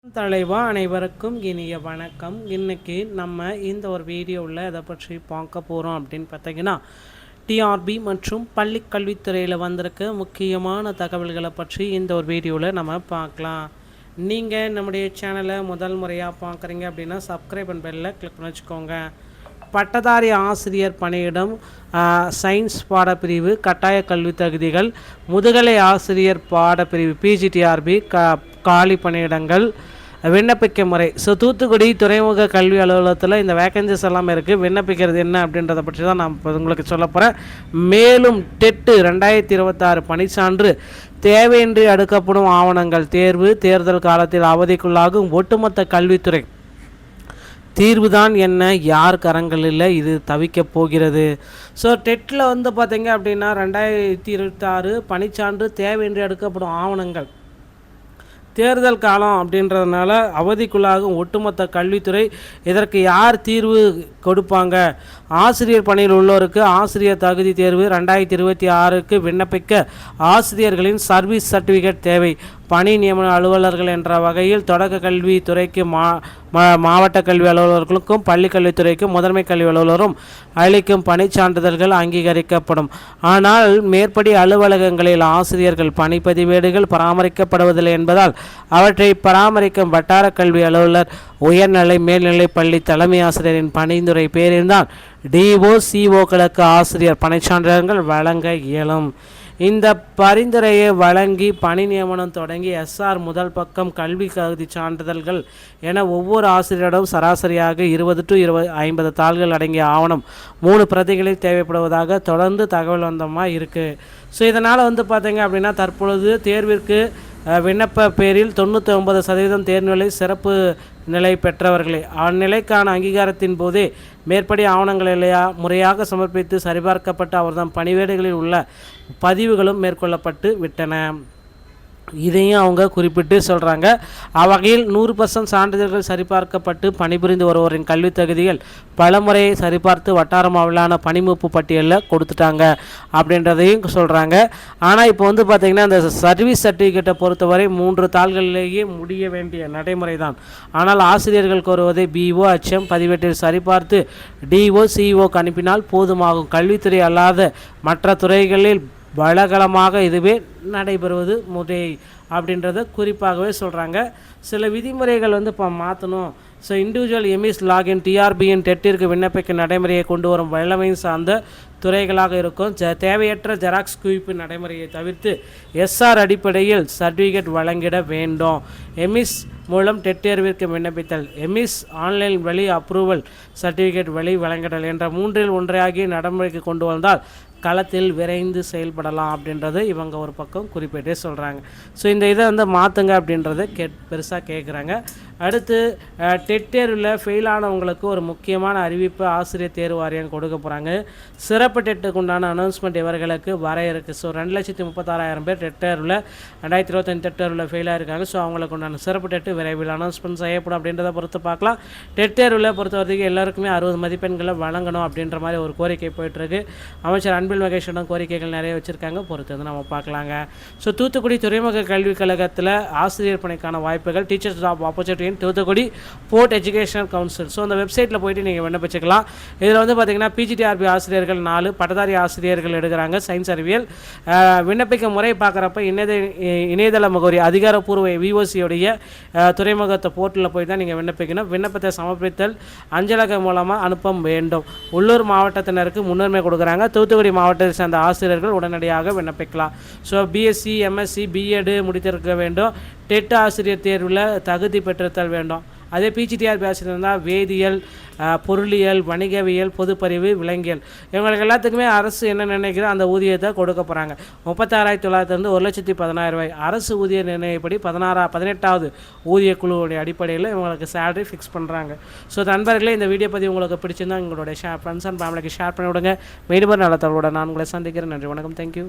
தலைவா அனைவருக்கும் இனிய வணக்கம். இன்னைக்கு நம்ம இந்த ஒரு வீடியோவில் எதை பற்றி பார்க்க போகிறோம் அப்படின்னு பார்த்தீங்கன்னா, டிஆர்பி மற்றும் பள்ளி கல்வித்துறையில் வந்திருக்க முக்கியமான தகவல்களை பற்றி இந்த ஒரு வீடியோவில் நம்ம பார்க்கலாம். நீங்கள் நம்முடைய சேனலை முதல் முறையாக பார்க்குறீங்க அப்படின்னா சப்ஸ்கிரைப் அண்ட் பெல்லை கிளிக் பண்ணி வச்சுக்கோங்க. பட்டதாரி ஆசிரியர் பணியிடம் சயின்ஸ் பாடப்பிரிவு கட்டாய கல்வி தகுதிகள், முதுகலை ஆசிரியர் பாடப்பிரிவு பிஜிடிஆர்பி காலி பணியிடங்கள், விண்ணப்பிக்க முறை. ஸோ தூத்துக்குடி துறைமுக கல்வி அலுவலகத்தில் இந்த வேக்கன்சிஸ் எல்லாம் இருக்குது. விண்ணப்பிக்கிறது என்ன அப்படின்றத பற்றி தான் நான் உங்களுக்கு சொல்ல போகிறேன். மேலும் டெட்டு 2026 பணிச்சான்று, தேவையின்றி அடுக்கப்படும் ஆவணங்கள், தேர்வு தேர்தல் காலத்தில் அவதிக்குள்ளாகும் ஒட்டுமொத்த கல்வித்துறை தீர்வுதான் என்ன, யார் கரங்களில் இது தவிக்கப் போகிறது. ஸோ டெட்டில் பார்த்தீங்க அப்படின்னா 2026 பணிச்சான்று, தேவையின்றி அடுக்கப்படும் ஆவணங்கள், தேர்தல் காலம் அப்படின்றதுனால அவதிக்குள்ளாகும் ஒட்டுமொத்த கல்வித்துறை. இதற்கு யார் தீர்வு கொடுப்பாங்க? ஆசிரியர் பணியில் உள்ளோருக்கு ஆசிரியர் தகுதி தேர்வு 2026க்கு விண்ணப்பிக்க ஆசிரியர்களின் சர்வீஸ் சர்டிஃபிகேட் தேவை. பணி நியமன அலுவலர்கள் என்ற வகையில் தொடக்க கல்வித்துறைக்கு மாவட்ட கல்வி அலுவலர்களுக்கும் பள்ளி கல்வித்துறைக்கும் முதன்மை கல்வி அலுவலரும் அளிக்கும் பணிச்சான்றிதழ்கள் அங்கீகரிக்கப்படும். ஆனால் மேற்படி அலுவலகங்களில் ஆசிரியர்கள் பணிப்பதிவேடுகள் பராமரிக்கப்படுவதில்லை என்பதால் அவற்றை பராமரிக்கும் வட்டார கல்வி அலுவலர், உயர்நிலை மேல்நிலை பள்ளி தலைமை ஆசிரியரின் பணிந்துரை பேரில்தான் டிஓ சிஓக்களுக்கு ஆசிரியர் பணிச்சான்றிதழ்கள் வழங்க இயலும். இந்த பரிந்துரையை வழங்கி பணி நியமனம் தொடங்கி எஸ்ஆர் முதல் பக்கம் கல்வி தகுதி சான்றிதழ்கள் என ஒவ்வொரு ஆசிரியரிடம் சராசரியாக 20 to 50 தாள்கள் அடங்கிய ஆவணம் 3 பிரதிகளில் தேவைப்படுவதாக தொடர்ந்து தகவல் வந்தமாக இருக்குது. ஸோ இதனால் பார்த்தீங்க அப்படின்னா தற்பொழுது தேர்விற்கு விண்ணப்ப பேரில் 99% தேர்நிலை சிறப்பு நிலை பெற்றவர்களே. அந்நிலைக்கான அங்கீகாரத்தின் போதே மேற்படி ஆவணங்களை முறையாக சமர்ப்பித்து சரிபார்க்கப்பட்டு அவர்தான் பணிவேடுகளில் உள்ள பதிவுகளும் மேற்கொள்ளப்பட்டு விட்டன. இதையும் அவங்க குறிப்பிட்டு சொல்கிறாங்க. அவ்வகையில் 100% சான்றிதழ்கள் சரிபார்க்கப்பட்டு பணிபுரிந்து வருவோரின் கல்வி தகுதிகள் பலமுறையை சரிபார்த்து வட்டார அளவிலான பணிமூப்பு பட்டியலில் கொடுத்துட்டாங்க அப்படின்றதையும் சொல்கிறாங்க. ஆனால் இப்போ பார்த்திங்கன்னா இந்த சர்வீஸ் சர்டிஃபிகேட்டை பொறுத்தவரை 3 தாள்களிலேயே முடிய வேண்டிய நடைமுறை தான். ஆனால் ஆசிரியர்கள் கோருவதை பிஓ HM பதிவேட்டில் சரிபார்த்து டிஓ சிஓக்கு அனுப்பினால் போதுமாகும். கல்வித்துறை அல்லாத மற்ற துறைகளில் பலகலமாக இதுவே நடைபெறுவது முறை அப்படின்றத குறிப்பாகவே சொல்கிறாங்க. சில விதிமுறைகள் இப்போ மாற்றணும். ஸோ இண்டிவிஜுவல் எம்இஸ் லாகின் டிஆர்பியின் டெட்டிற்கு விண்ணப்பிக்க நடைமுறையை கொண்டு வரும் வல்லமை சார்ந்த துறைகளாக இருக்கும். தேவையற்ற ஜெராக்ஸ் குவிப்பு நடைமுறையை தவிர்த்து எஸ்ஆர் அடிப்படையில் சர்டிஃபிகேட் வழங்கிட வேண்டும். எம்இஸ் மூலம் டெட் தேர்விற்கு விண்ணப்பித்தல், எம்இஸ் ஆன்லைன் வழி அப்ரூவல், சர்டிஃபிகேட் வழி வழங்கிடல் என்ற 3இல் ஒன்றாகி நடைமுறைக்கு கொண்டு வந்தால் களத்தில் விரைந்து செயல்படலாம் அப்படின்றது இவங்க ஒரு பக்கம் குறிப்பிட்டே சொல்கிறாங்க. ஸோ இந்த இதை மாற்றுங்க அப்படின்றத பெருசாக கேட்குறாங்க. அடுத்து டெட் தேர்வில் ஃபெயிலானவங்களுக்கு ஒரு முக்கியமான அறிவிப்பு ஆசிரியர் தேர்வு வாரியம் கொடுக்க போகிறாங்க. சிறப்பு டெட்டுக்கு உண்டான அனௌன்ஸ்மெண்ட் இவர்களுக்கு வர இருக்குது. ஸோ 2,36,000 பேர் டெட் தேர்வில் 2025 டெட் தேர்வில் ஃபெயிலாக இருக்காங்க. ஸோ அவங்களுக்கு உண்டான சிறப்பு டெட்டு விரைவில் அனௌன்ஸ்மெண்ட் செய்யப்படும் அப்படின்றத பொறுத்து பார்க்கலாம். டெட் தேர்வில் பொறுத்த வரைக்கும் எல்லாருக்குமே 60 மதிப்பெண்களை வழங்கணும் அப்படின்ற மாதிரி ஒரு கோரிக்கை போயிட்டுருக்கு. அமைச்சர் அன்பில் மகேஷிடம் கோரிக்கைகள் நிறைய வச்சுருக்காங்க, பொறுத்து நம்ம பார்க்கலாங்க. ஸோ தூத்துக்குடி துறைமுக கல்விக் கழகத்தில் ஆசிரியர் பணிக்கான வாய்ப்புகள், teachers job opportunity Thoothukudi board educational council. So அந்த வெப்சைட்டில் போய்ட்டு நீங்கள் விண்ணப்பிச்சுக்கலாம். இதில் பார்த்தீங்கன்னா பிஜிடிஆர்பி ஆசிரியர்கள் 4, பட்டதாரி ஆசிரியர்கள் எடுக்கிறாங்க சயின்ஸ் அறிவியல். விண்ணப்பிக்க முறை பார்க்குறப்ப இணையதள முகவரி அதிகாரப்பூர்வ விஓசியோடைய துறைமுகத்தை போர்ட்டில் போய் தான் நீங்கள் விண்ணப்பிக்கணும். விண்ணப்பத்தை சமர்ப்பித்தல் அஞ்சலகம் மூலமாக அனுப்ப வேண்டும். உள்ளூர் மாவட்டத்தினருக்கு முன்னுரிமை கொடுக்குறாங்க. தூத்துக்குடி மாவட்டத்தை சேர்ந்த ஆசிரியர்கள் உடனடியாக விண்ணப்பிக்கலாம். ஸோ பிஎஸ்சி எம்எஸ்சி பிஎட் முடித்திருக்க வேண்டும். டெட் ஆசிரியர் தேர்வில் தகுதி பெற்றிருத்தல் வேண்டும். அதே பிஜிடிஆர்பி ஆசிரியர் இருந்தால் வேதியியல், பொருளியல், வணிகவியல், பொதுப்பறிவு, விலங்கியல் இவங்களுக்கு எல்லாத்துக்குமே அரசு என்ன நினைக்கிறோ அந்த ஊதியத்தை கொடுக்க போகிறாங்க. 36,900 1,16,000 அரசு ஊதிய நிர்ணயப்படி 18வது ஊதிய குழுவுடைய அடிப்படையில் இவங்களுக்கு சேலரி ஃபிக்ஸ் பண்ணுறாங்க. ஸோ நண்பர்களே, இந்த வீடியோ பதிவு உங்களுக்கு பிடிச்சிருந்தால் உங்களுடைய ஃப்ரெண்ட்ஸ் அண்ட் ஃபேமிலிக்கு ஷேர் பண்ணி விடுங்க. மீண்டும் நல்ல தகவலோட நான் உங்களை சந்திக்கிறேன். நன்றி, வணக்கம், தேங்க்யூ.